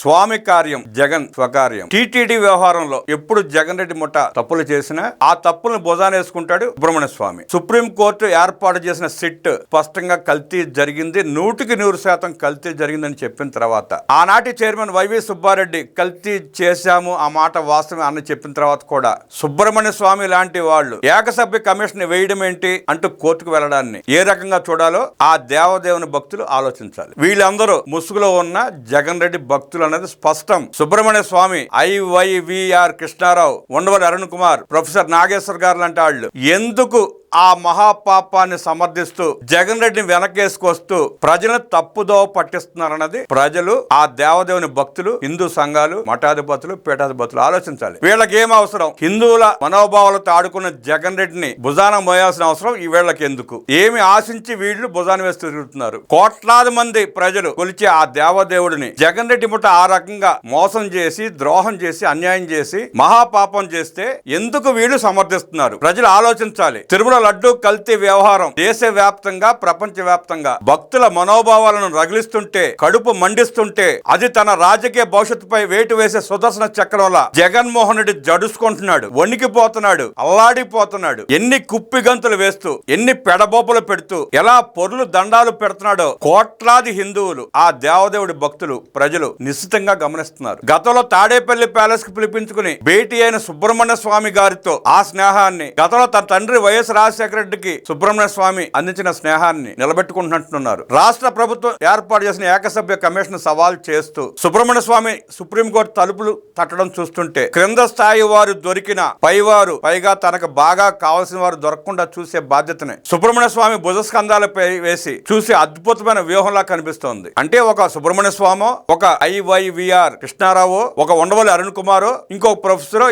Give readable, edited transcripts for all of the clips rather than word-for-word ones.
స్వామి కార్యం జగన్ స్వకార్యం. టీటీడీ వ్యవహారంలో ఎప్పుడు జగన్ రెడ్డి ముఠ తప్పులు చేసినా ఆ తప్పులను భుజానేసుకుంటాడు సుబ్రహ్మణ్య స్వామి. సుప్రీంకోర్టు ఏర్పాటు చేసిన సిట్ స్పష్టంగా కల్తీ జరిగింది, 100% కల్తీ జరిగిందని చెప్పిన తర్వాత ఆనాటి చైర్మన్ వైవి సుబ్బారెడ్డి కల్తీ చేశాము ఆ మాట వాస్తవం అని చెప్పిన తర్వాత కూడా సుబ్రహ్మణ్య స్వామి లాంటి వాళ్ళు ఏకసభ్య కమిషన్ వేయడం ఏంటి అంటూ కోర్టుకు వెళ్లడాన్ని ఏ రకంగా చూడాలో ఆ దేవదేవుని భక్తులు ఆలోచించాలి. వీళ్ళందరూ ముసుగులో ఉన్న జగన్ రెడ్డి భక్తులు అనేది స్పష్టం. సుబ్రహ్మణ్య స్వామి, ఐవైవిఆర్ కృష్ణారావు, ఉండవల్లి అరుణ్ కుమార్, ప్రొఫెసర్ నాగేశ్వర్ గారు లాంటి వాళ్ళు ఎందుకు ఆ మహాపాపాన్ని సమర్థిస్తూ జగన్ రెడ్డిని వెనకేసుకొస్తూ ప్రజలను తప్పుదోవ పట్టిస్తున్నారన్నది ప్రజలు, ఆ దేవదేవుని భక్తులు, హిందూ సంఘాలు, మఠాధిపతులు, పీఠాధిపతులు ఆలోచించాలి. వీళ్ళకి ఏం అవసరం? హిందువుల మనోభావాలతో ఆడుకున్న జగన్ రెడ్డిని భుజాన మోయాల్సిన అవసరం ఈ వీళ్ళకి ఎందుకు? ఏమి ఆశించి వీళ్ళు భుజాన వేస్తూ తిరుగుతున్నారు? కోట్లాది మంది ప్రజలు కొలిచే ఆ దేవదేవుడిని జగన్ రెడ్డి ముఠ ఆ రకంగా మోసం చేసి, ద్రోహం చేసి, అన్యాయం చేసి, మహాపాపం చేస్తే ఎందుకు వీళ్ళు సమర్థిస్తున్నారు? ప్రజలు ఆలోచించాలి. తిరుమల లడ్డు కల్తీ వ్యవహారం దేశవ్యాప్తంగా, ప్రపంచవ్యాప్తంగా భక్తుల మనోభావాలను రగిలిస్తుంటే, కడుపు మండిస్తుంటే, అది తన రాజకీయ భవిష్యత్తుపై వేటు వేసే సుదర్శన చక్రంలా జగన్మోహన్ రెడ్డి జడుసుకుంటున్నాడు, వణికిపోతున్నాడు, అల్లాడిపోతున్నాడు. ఎన్ని కుప్పి గంతులు వేస్తూ, ఎన్ని పెడబోపులు పెడుతూ, ఎలా పొర్లు దండాలు పెడుతున్నాడో కోట్లాది హిందువులు, ఆ దేవదేవుడి భక్తులు, ప్రజలు నిశ్చితంగా గమనిస్తున్నారు. గతంలో తాడేపల్లి ప్యాలెస్ కు పిలిపించుకుని భేటీ అయిన సుబ్రహ్మణ్య స్వామి గారితో ఆ స్నేహాన్ని, గతంలో తన తండ్రి వైఎస్ రాజశేఖర రెడ్డికి సుబ్రహ్మణ్య స్వామి అందించిన స్నేహాన్ని నిలబెట్టుకుంటున్నట్టున్నారు. రాష్ట్ర ప్రభుత్వం ఏర్పాటు చేసిన ఏకసభ్య కమిషన్ సవాల్ చేస్తూ సుబ్రహ్మణ్య స్వామి సుప్రీంకోర్టు తలుపులు తట్టడం చూస్తుంటే క్రింద స్థాయి వారు దొరికిన పైవారు, పైగా తనకు బాగా కావాల్సిన వారు దొరకకుండా చూసే బాధ్యతని సుబ్రహ్మణ్య స్వామి భుజస్కంధాలపై వేసి చూసే అద్భుతమైన వ్యూహంలా కనిపిస్తోంది. అంటే ఒక సుబ్రహ్మణ్య స్వామో, ఒక ఐవైవిఆర్ కృష్ణారావు, ఒక ఉండవల్లి అరుణ్ కుమారో, ఇంకో ప్రొఫెసరో,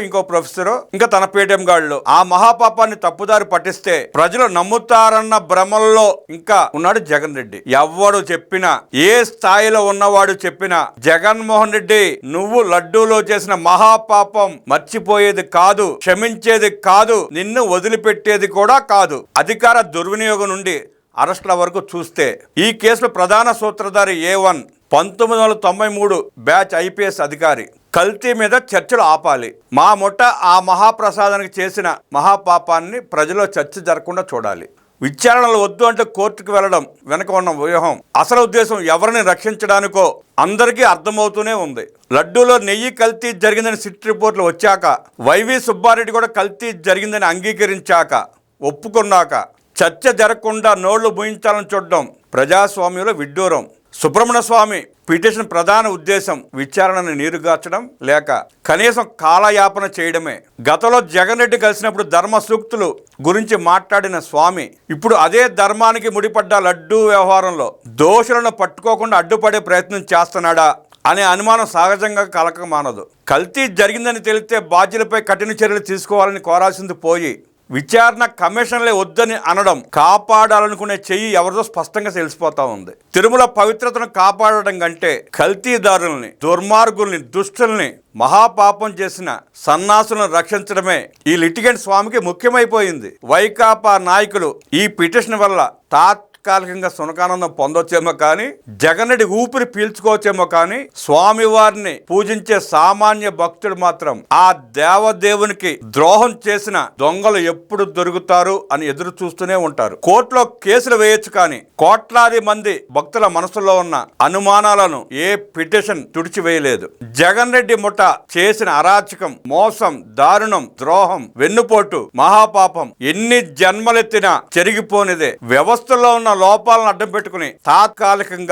ఇంకా తన పేటీఎం గాళ్ళు ఆ మహాపాపాన్ని తప్పుదారి పట్టిస్తే ప్రజలు నమ్ముతారన్న భ్రమల్లో ఇంకా ఉన్నాడు జగన్ రెడ్డి. ఎవ్వడు చెప్పినా, ఏ స్థాయిలో ఉన్నవాడు చెప్పినా, జగన్మోహన్ రెడ్డి నువ్వు లడ్డూలో చేసిన మహాపాపం మర్చిపోయేది కాదు, క్షమించేది కాదు, నిన్ను వదిలిపెట్టేది కూడా కాదు. అధికార దుర్వినియోగం నుండి అరెస్టుల వరకు చూస్తే ఈ కేసులో ప్రధాన సూత్రధారి A1 1993 బ్యాచ్ IPS అధికారి. కల్తీ మీద చర్చలు ఆపాలి. మా ముఠ ఆ మహాప్రసాదానికి చేసిన మహాపాపాన్ని ప్రజల్లో చర్చ జరగకుండా చూడాలి. విచారణలు వద్దు అంటే కోర్టుకు వెళ్లడం వెనక ఉన్న వ్యూహం. అసలు ఉద్దేశం ఎవరిని రక్షించడానికో అందరికీ అర్థమవుతూనే ఉంది. లడ్డూలో నెయ్యి కల్తీ జరిగిందని సిట్ రిపోర్టులు వచ్చాక, వైవి సుబ్బారెడ్డి కూడా కల్తీ జరిగిందని అంగీకరించాక, ఒప్పుకున్నాక చర్చ జరగకుండా నోళ్లు మూయించాలని చూడడం ప్రజాస్వామ్యంలో విడ్డూరం. సుబ్రహ్మణ్య స్వామి పిటిషన్ ప్రధాన ఉద్దేశం విచారణను నీరుగార్చడం లేక కనీసం కాలయాపన చేయడమే. గతంలో జగన్ రెడ్డి కలిసినప్పుడు ధర్మ సూక్తులు గురించి మాట్లాడిన స్వామి ఇప్పుడు అదే ధర్మానికి ముడిపడ్డ లడ్డూ వ్యవహారంలో దోషులను పట్టుకోకుండా అడ్డుపడే ప్రయత్నం చేస్తున్నాడా అనే అనుమానం సహజంగా కలక మానదు. కల్తీ జరిగిందని తెలిస్తే బాధ్యులపై కఠిన చర్యలు తీసుకోవాలని కోరాల్సింది పోయి విచారణ కమిషన్లే వద్దని అనడం, కాపాడాలనుకునే చెయ్యి ఎవరిదో స్పష్టంగా తెలిసిపోతా ఉంది. తిరుమల పవిత్రతను కాపాడడం కంటే కల్తీదారుల్ని, దుర్మార్గుల్ని, దుష్టుల్ని, మహాపాపం చేసిన సన్నాసులను రక్షించడమే ఈ లిటిగెంట్ స్వామికి ముఖ్యమైపోయింది. వైకాపా నాయకులు ఈ పిటిషన్ వల్ల తాత్కాలికంగా సునకానందం పొందొచ్చేమో కానీ, జగన్ రెడ్డి ఊపిరి పీల్చుకోవచ్చేమో కానీ, స్వామివారిని పూజించే సామాన్య భక్తుడు మాత్రం ఆ దేవదేవునికి ద్రోహం చేసిన దొంగలు ఎప్పుడు దొరుకుతారు అని ఎదురు చూస్తూనే ఉంటారు. కోర్టులో కేసులు వేయొచ్చు కానీ కోట్లాది మంది భక్తుల మనసులో ఉన్న అనుమానాలను ఏ పిటిషన్ తుడిచివేయలేదు. జగన్ రెడ్డి ముఠ చేసిన అరాచకం, మోసం, దారుణం, ద్రోహం, వెన్నుపోటు, మహాపాపం ఎన్ని జన్మలెత్తినా చెరిగిపోనిదే. వ్యవస్థలో ఉన్న లోపాలను అడ్డం పెట్టుకుని తాత్కాలికం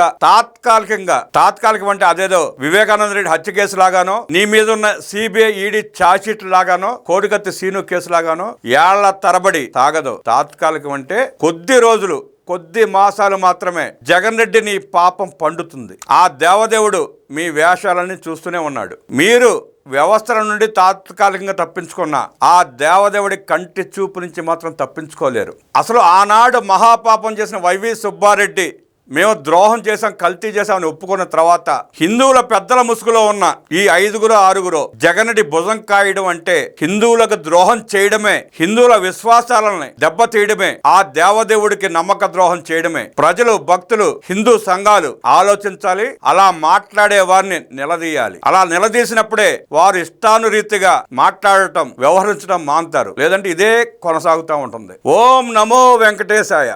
అంటే అదేదో వివేకానంద రెడ్డి హత్య కేసు లాగానో, నీ మీద ఉన్న CBI ED ఛార్జ్షీట్ లాగానో, కోడికత్తి సీను కేసు లాగానో ఏళ్ల తరబడి తాగదు. తాత్కాలికం అంటే కొద్ది రోజులు, కొద్ది మాసాలు మాత్రమే. జగన్ రెడ్డి నీ పాపం పండుతుంది. ఆ దేవదేవుడు మీ వేషాలన్నీ చూస్తూనే ఉన్నాడు. మీరు వ్యవస్థల నుండి తాత్కాలికంగా తప్పించుకున్న ఆ దేవదేవుడి కంటి చూపు నుంచి మాత్రం తప్పించుకోలేరు. అసలు ఆనాడు మహాపాపం చేసిన వైవి సుబ్బారెడ్డి మేము ద్రోహం చేశాం, కల్తీ చేశామని ఒప్పుకున్న తర్వాత హిందువుల పెద్దల ముసుగులో ఉన్న ఈ 5 6 జగన్ రెడ్డి భుజం కాయడం అంటే హిందువులకు ద్రోహం చేయడమే, హిందువుల విశ్వాసాలని దెబ్బతీయడమే, ఆ దేవదేవుడికి నమ్మక ద్రోహం చేయడమే. ప్రజలు, భక్తులు, హిందూ సంఘాలు ఆలోచించాలి. అలా మాట్లాడే వారిని నిలదీయాలి. అలా నిలదీసినప్పుడే వారు ఇష్టానురీతిగా మాట్లాడటం, వ్యవహరించడం మానుతారు. లేదంటే ఇదే కొనసాగుతూ ఉంటుంది. ఓం నమో వెంకటేశాయ.